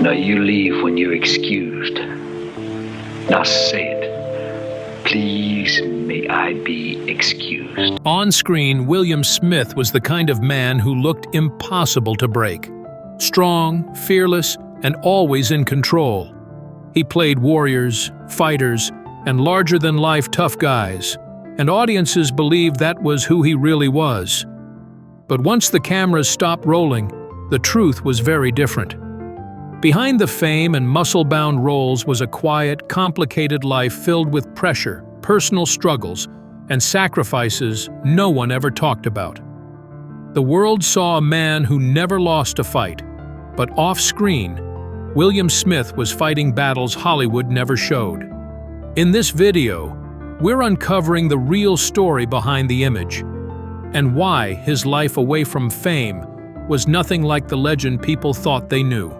Now you leave when you're excused. Now say it. Please, may I be excused. On screen, William Smith was the kind of man who looked impossible to break. Strong, fearless, and always in control. He played warriors, fighters, and larger-than-life tough guys, and audiences believed that was who he really was. But once the cameras stopped rolling, the truth was very different. Behind the fame and muscle-bound roles was a quiet, complicated life filled with pressure, personal struggles, and sacrifices no one ever talked about. The world saw a man who never lost a fight, but off-screen, William Smith was fighting battles Hollywood never showed. In this video, we're uncovering the real story behind the image, and why his life away from fame was nothing like the legend people thought they knew.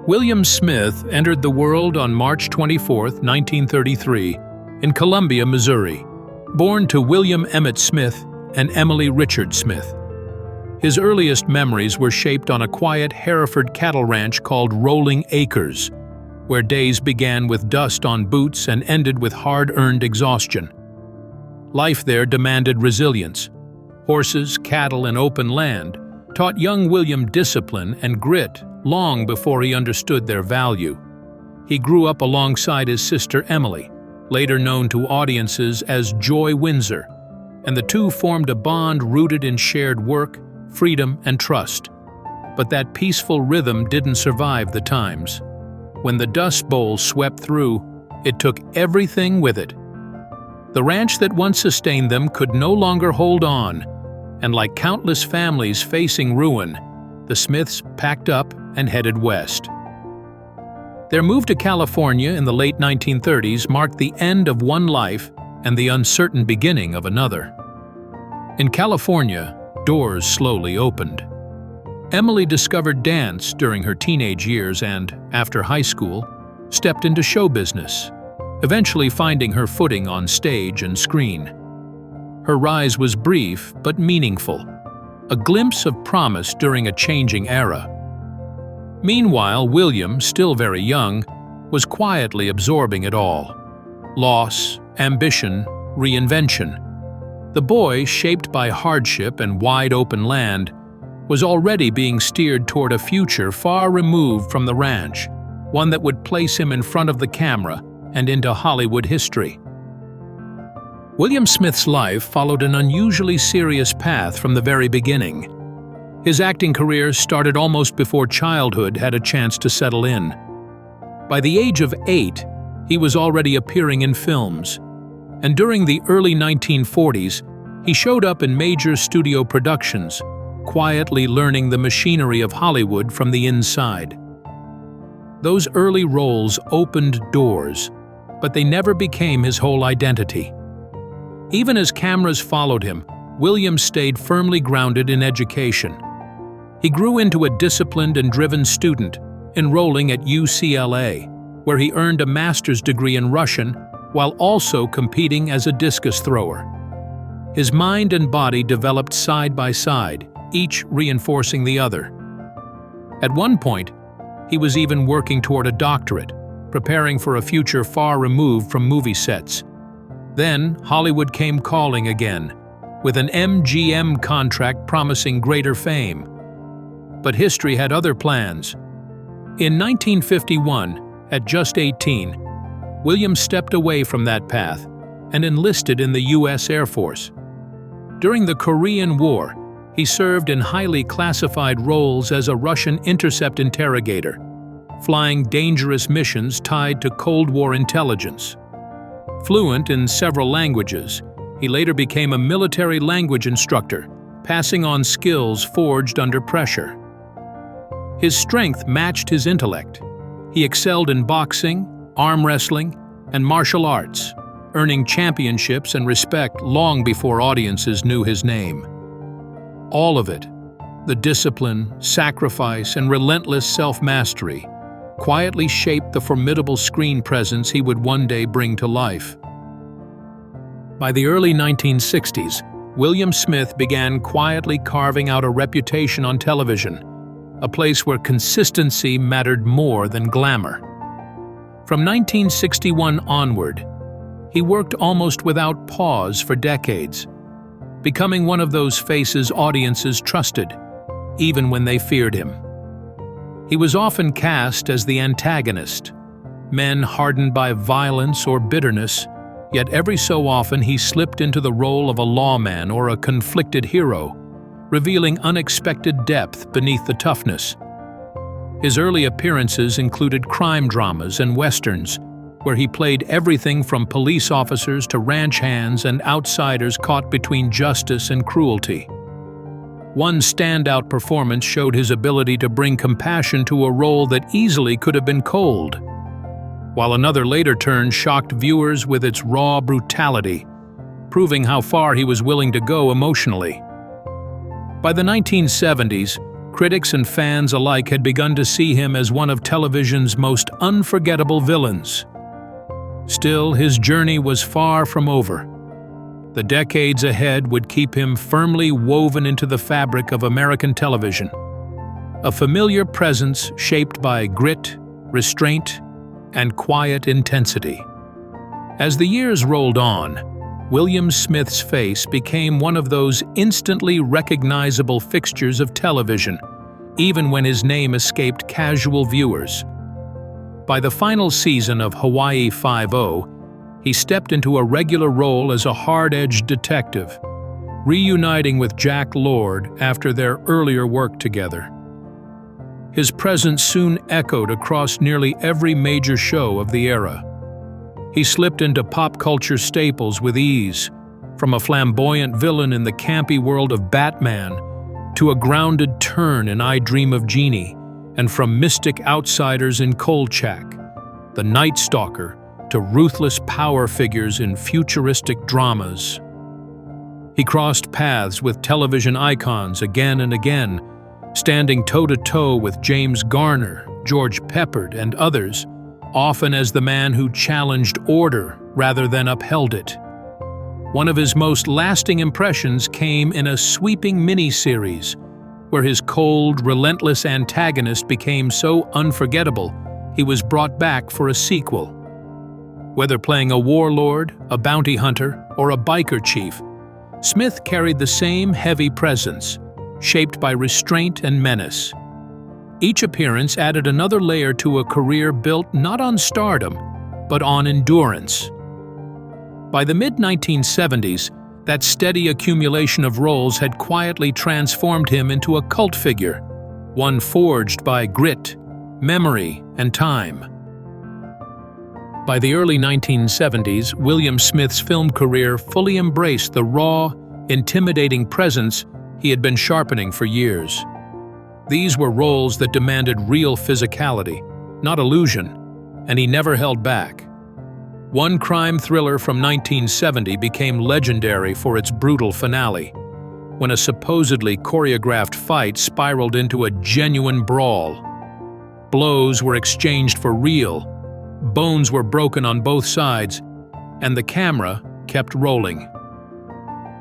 William Smith entered the world on March 24, 1933, in Columbia, Missouri, born to William Emmett Smith and Emily Richard Smith. His earliest memories were shaped on a quiet Hereford cattle ranch called Rolling Acres, where days began with dust on boots and ended with hard-earned exhaustion. Life there demanded resilience. Horses, cattle, and open land taught young William discipline and grit long before he understood their value. He grew up alongside his sister Emily, later known to audiences as Joy Windsor, and the two formed a bond rooted in shared work, freedom, and trust. But that peaceful rhythm didn't survive the times. When the Dust Bowl swept through, it took everything with it. The ranch that once sustained them could no longer hold on, and like countless families facing ruin, the Smiths packed up and headed west. Their move to California in the late 1930s marked the end of one life and the uncertain beginning of another. In California, doors slowly opened. Emily discovered dance during her teenage years and, after high school, stepped into show business, eventually finding her footing on stage and screen. Her rise was brief but meaningful, a glimpse of promise during a changing era. Meanwhile, William, still very young, was quietly absorbing it all. Loss, ambition, reinvention. The boy, shaped by hardship and wide-open land, was already being steered toward a future far removed from the ranch, one that would place him in front of the camera and into Hollywood history. William Smith's life followed an unusually serious path from the very beginning. His acting career started almost before childhood had a chance to settle in. By the age of 8, he was already appearing in films, and during the early 1940s, he showed up in major studio productions, quietly learning the machinery of Hollywood from the inside. Those early roles opened doors, but they never became his whole identity. Even as cameras followed him, William stayed firmly grounded in education. He grew into a disciplined and driven student, enrolling at UCLA, where he earned a master's degree in Russian while also competing as a discus thrower. His mind and body developed side by side, each reinforcing the other. At one point, he was even working toward a doctorate, preparing for a future far removed from movie sets. Then, Hollywood came calling again, with an MGM contract promising greater fame. But history had other plans. In 1951, at just 18, William stepped away from that path and enlisted in the U.S. Air Force. During the Korean War, he served in highly classified roles as a Russian intercept interrogator, flying dangerous missions tied to Cold War intelligence. Fluent in several languages, he later became a military language instructor, passing on skills forged under pressure. His strength matched his intellect. He excelled in boxing, arm wrestling, and martial arts, earning championships and respect long before audiences knew his name. All of it, the discipline, sacrifice, and relentless self-mastery, quietly shaped the formidable screen presence he would one day bring to life. By the early 1960s, William Smith began quietly carving out a reputation on television, a place where consistency mattered more than glamour. From 1961 onward, he worked almost without pause for decades, becoming one of those faces audiences trusted, even when they feared him. He was often cast as the antagonist, men hardened by violence or bitterness, yet every so often he slipped into the role of a lawman or a conflicted hero, revealing unexpected depth beneath the toughness. His early appearances included crime dramas and westerns, where he played everything from police officers to ranch hands and outsiders caught between justice and cruelty. One standout performance showed his ability to bring compassion to a role that easily could have been cold, while another later turn shocked viewers with its raw brutality, proving how far he was willing to go emotionally. By the 1970s, critics and fans alike had begun to see him as one of television's most unforgettable villains. Still, his journey was far from over. The decades ahead would keep him firmly woven into the fabric of American television, a familiar presence shaped by grit, restraint, and quiet intensity. As the years rolled on, William Smith's face became one of those instantly recognizable fixtures of television, even when his name escaped casual viewers. By the final season of Hawaii Five-0, he stepped into a regular role as a hard-edged detective, reuniting with Jack Lord after their earlier work together. His presence soon echoed across nearly every major show of the era. He slipped into pop culture staples with ease, from a flamboyant villain in the campy world of Batman to a grounded turn in I Dream of Jeannie, and from mystic outsiders in Kolchak, the Night Stalker, to ruthless power figures in futuristic dramas. He crossed paths with television icons again and again, standing toe-to-toe with James Garner, George Peppard, and others, often as the man who challenged order rather than upheld it. One of his most lasting impressions came in a sweeping miniseries, where his cold, relentless antagonist became so unforgettable he was brought back for a sequel. Whether playing a warlord, a bounty hunter, or a biker chief, Smith carried the same heavy presence, shaped by restraint and menace. Each appearance added another layer to a career built not on stardom, but on endurance. By the mid-1970s, that steady accumulation of roles had quietly transformed him into a cult figure, one forged by grit, memory, and time. By the early 1970s, William Smith's film career fully embraced the raw, intimidating presence he had been sharpening for years. These were roles that demanded real physicality, not illusion, and he never held back. One crime thriller from 1970 became legendary for its brutal finale, when a supposedly choreographed fight spiraled into a genuine brawl. Blows were exchanged for real, bones were broken on both sides, and the camera kept rolling.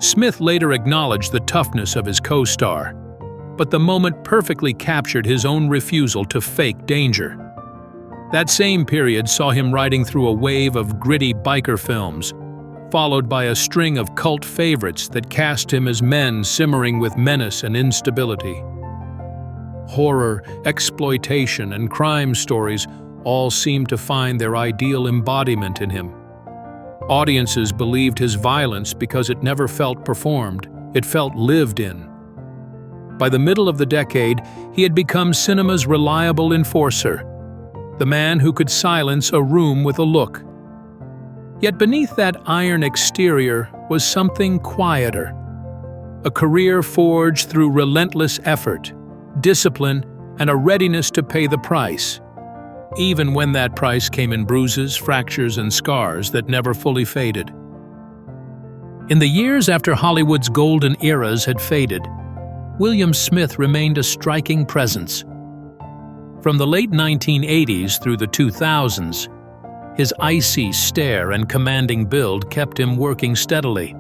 Smith later acknowledged the toughness of his co-star, but the moment perfectly captured his own refusal to fake danger. That same period saw him riding through a wave of gritty biker films, followed by a string of cult favorites that cast him as men simmering with menace and instability. Horror, exploitation, and crime stories all seemed to find their ideal embodiment in him. Audiences believed his violence because it never felt performed, it felt lived in. By the middle of the decade, he had become cinema's reliable enforcer, the man who could silence a room with a look. Yet beneath that iron exterior was something quieter, a career forged through relentless effort, discipline, and a readiness to pay the price, even when that price came in bruises, fractures, and scars that never fully faded. In the years after Hollywood's golden eras had faded, William Smith remained a striking presence. From the late 1980s through the 2000s, his icy stare and commanding build kept him working steadily,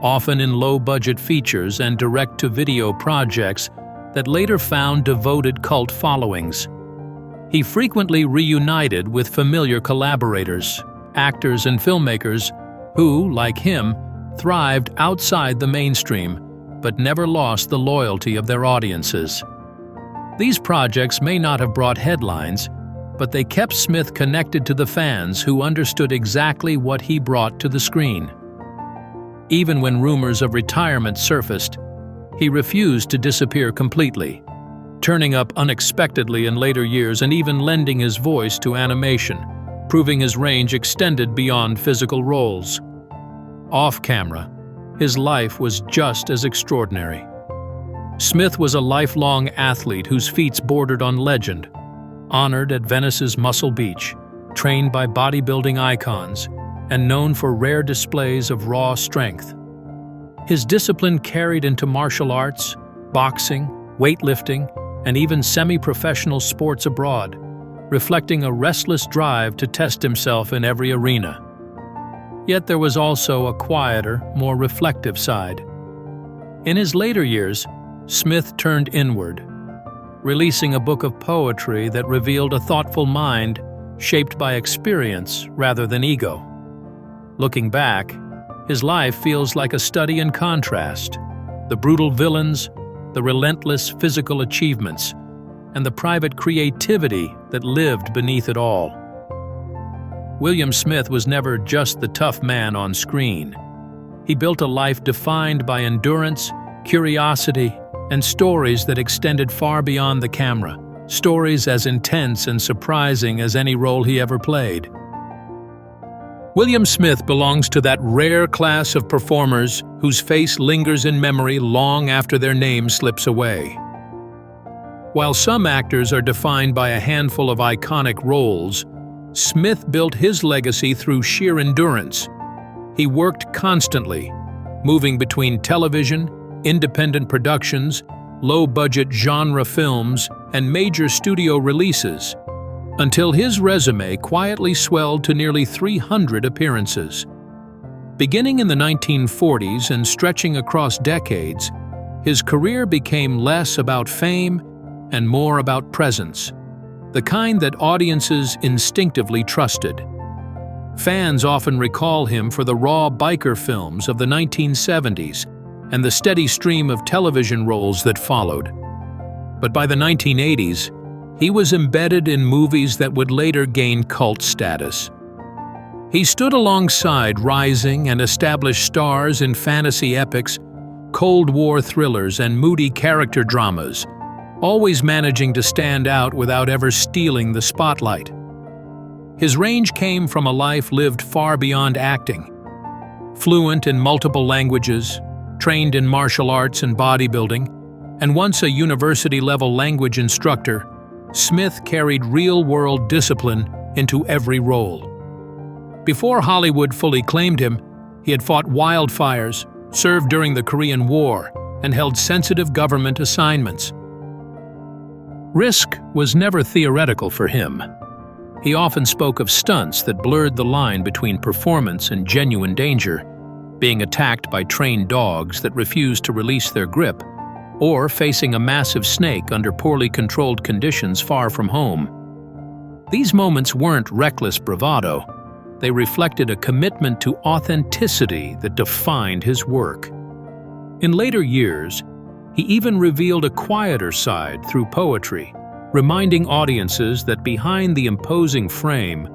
often in low-budget features and direct-to-video projects that later found devoted cult followings. He frequently reunited with familiar collaborators, actors and filmmakers who, like him, thrived outside the mainstream but never lost the loyalty of their audiences. These projects may not have brought headlines, but they kept Smith connected to the fans who understood exactly what he brought to the screen. Even when rumors of retirement surfaced, he refused to disappear completely, turning up unexpectedly in later years and even lending his voice to animation, proving his range extended beyond physical roles. Off-camera, his life was just as extraordinary. Smith was a lifelong athlete whose feats bordered on legend, honored at Venice's Muscle Beach, trained by bodybuilding icons, and known for rare displays of raw strength. His discipline carried into martial arts, boxing, weightlifting, and even semi-professional sports abroad, reflecting a restless drive to test himself in every arena. Yet there was also a quieter, more reflective side. In his later years, Smith turned inward, releasing a book of poetry that revealed a thoughtful mind shaped by experience rather than ego. Looking back, his life feels like a study in contrast: the brutal villains, the relentless physical achievements, and the private creativity that lived beneath it all. William Smith was never just the tough man on screen. He built a life defined by endurance, curiosity, and stories that extended far beyond the camera, stories as intense and surprising as any role he ever played. William Smith belongs to that rare class of performers whose face lingers in memory long after their name slips away. While some actors are defined by a handful of iconic roles, Smith built his legacy through sheer endurance. He worked constantly, moving between television, independent productions, low-budget genre films, and major studio releases, until his resume quietly swelled to nearly 300 appearances. Beginning in the 1940s and stretching across decades, his career became less about fame and more about presence, the kind that audiences instinctively trusted. Fans often recall him for the raw biker films of the 1970s and the steady stream of television roles that followed. But by the 1980s, he was embedded in movies that would later gain cult status. He stood alongside rising and established stars in fantasy epics, Cold War thrillers, and moody character dramas, always managing to stand out without ever stealing the spotlight. His range came from a life lived far beyond acting. Fluent in multiple languages, trained in martial arts and bodybuilding, and once a university-level language instructor, Smith carried real-world discipline into every role. Before Hollywood fully claimed him, he had fought wildfires, served during the Korean War, and held sensitive government assignments. Risk was never theoretical for him. He often spoke of stunts that blurred the line between performance and genuine danger, being attacked by trained dogs that refused to release their grip, or facing a massive snake under poorly controlled conditions far from home. These moments weren't reckless bravado. They reflected a commitment to authenticity that defined his work. In later years, he even revealed a quieter side through poetry, reminding audiences that behind the imposing frame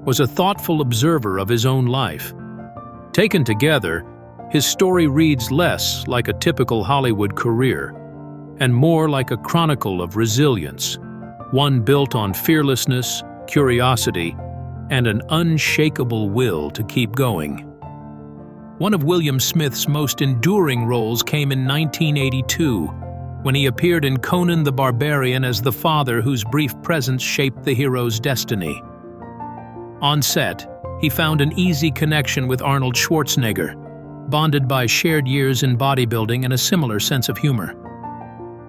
was a thoughtful observer of his own life. Taken together, his story reads less like a typical Hollywood career and more like a chronicle of resilience, one built on fearlessness, curiosity, and an unshakable will to keep going. One of William Smith's most enduring roles came in 1982, when he appeared in Conan the Barbarian as the father whose brief presence shaped the hero's destiny. On set, he found an easy connection with Arnold Schwarzenegger, bonded by shared years in bodybuilding and a similar sense of humor.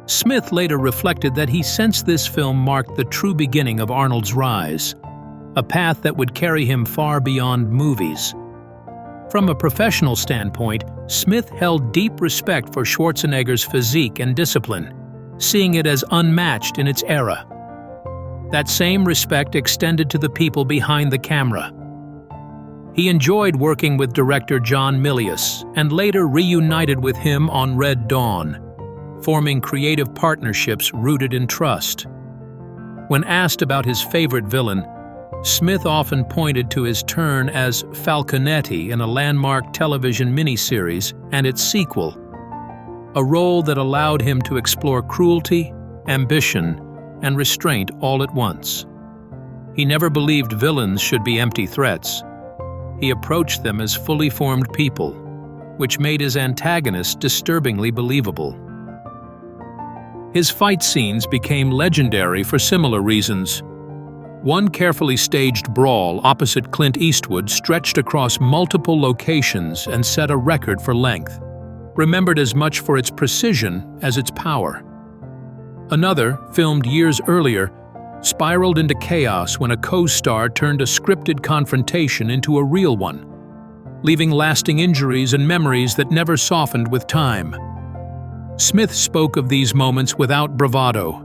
Smith later reflected that he sensed this film marked the true beginning of Arnold's rise, a path that would carry him far beyond movies. From a professional standpoint, Smith held deep respect for Schwarzenegger's physique and discipline. seeing it as unmatched in its era. That same respect extended to the people behind the camera. He enjoyed working with director John Milius and later reunited with him on Red Dawn, forming creative partnerships rooted in trust. When asked about his favorite villain, Smith often pointed to his turn as Falconetti in a landmark television miniseries and its sequel, a role that allowed him to explore cruelty, ambition, and restraint all at once. He never believed villains should be empty threats. He approached them as fully formed people, which made his antagonists disturbingly believable. His fight scenes became legendary for similar reasons. One carefully staged brawl opposite Clint Eastwood stretched across multiple locations and set a record for length, remembered as much for its precision as its power. Another, filmed years earlier, spiraled into chaos when a co-star turned a scripted confrontation into a real one, leaving lasting injuries and memories that never softened with time. Smith spoke of these moments without bravado,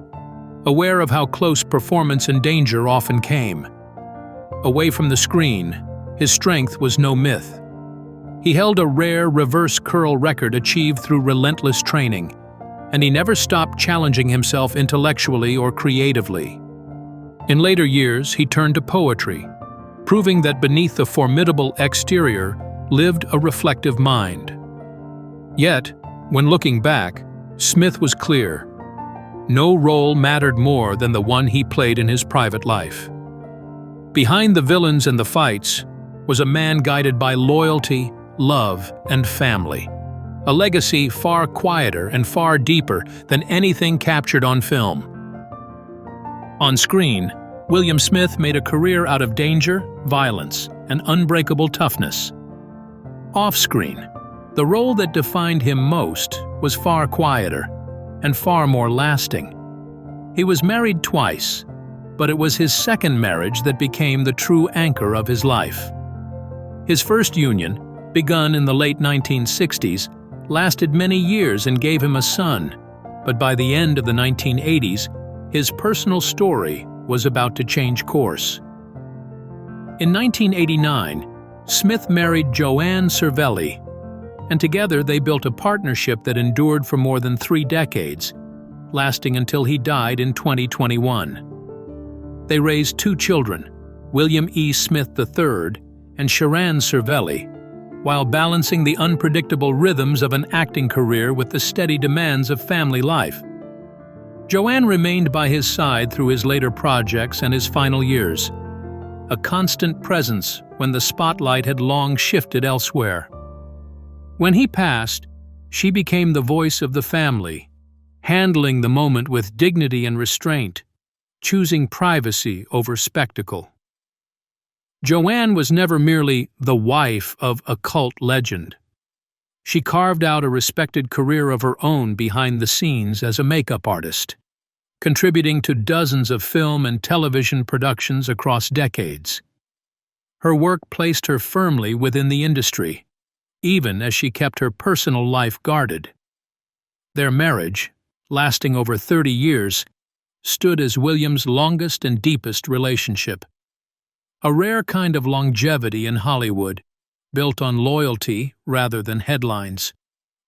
aware of how close performance and danger often came. Away from the screen, his strength was no myth. He held a rare reverse curl record achieved through relentless training, and he never stopped challenging himself intellectually or creatively. In later years, he turned to poetry, proving that beneath the formidable exterior lived a reflective mind. Yet, when looking back, Smith was clear. No role mattered more than the one he played in his private life. Behind the villains and the fights was a man guided by loyalty, love, and family. A legacy far quieter and far deeper than anything captured on film. On screen, William Smith made a career out of danger, violence, and unbreakable toughness. Off-screen, the role that defined him most was far quieter and far more lasting. He was married twice, but it was his second marriage that became the true anchor of his life. His first union, begun in the late 1960s, lasted many years and gave him a son, but by the end of the 1980s, his personal story was about to change course. In 1989, Smith married Joanne Cervelli, and together they built a partnership that endured for more than 3 decades, lasting until he died in 2021. They raised 2 children, William E. Smith III and Sharon Cervelli, while balancing the unpredictable rhythms of an acting career with the steady demands of family life. Joanne remained by his side through his later projects and his final years, a constant presence when the spotlight had long shifted elsewhere. When he passed, she became the voice of the family, handling the moment with dignity and restraint, choosing privacy over spectacle. Joanne was never merely the wife of a cult legend. She carved out a respected career of her own behind the scenes as a makeup artist, contributing to dozens of film and television productions across decades. Her work placed her firmly within the industry, even as she kept her personal life guarded. Their marriage, lasting over 30 years, stood as William's longest and deepest relationship. A rare kind of longevity in Hollywood, built on loyalty rather than headlines.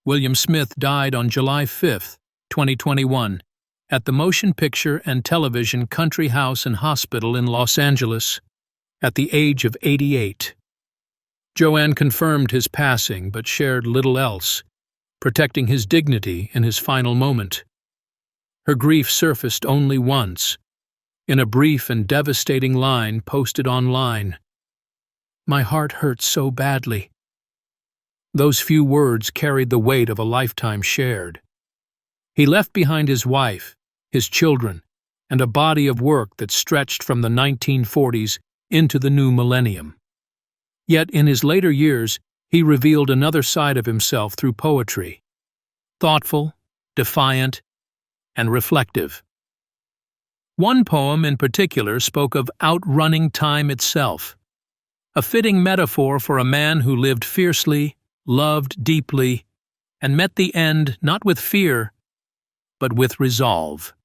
William Smith died on July 5, 2021, at the Motion Picture and Television Country House and Hospital in Los Angeles, at the age of 88. Joanne confirmed his passing but shared little else, protecting his dignity in his final moment. Her grief surfaced only once, in a brief and devastating line posted online. "My heart hurts so badly." Those few words carried the weight of a lifetime shared. He left behind his wife, his children, and a body of work that stretched from the 1940s into the new millennium. Yet in his later years, he revealed another side of himself through poetry. Thoughtful, defiant, and reflective. One poem in particular spoke of outrunning time itself, a fitting metaphor for a man who lived fiercely, loved deeply, and met the end not with fear, but with resolve.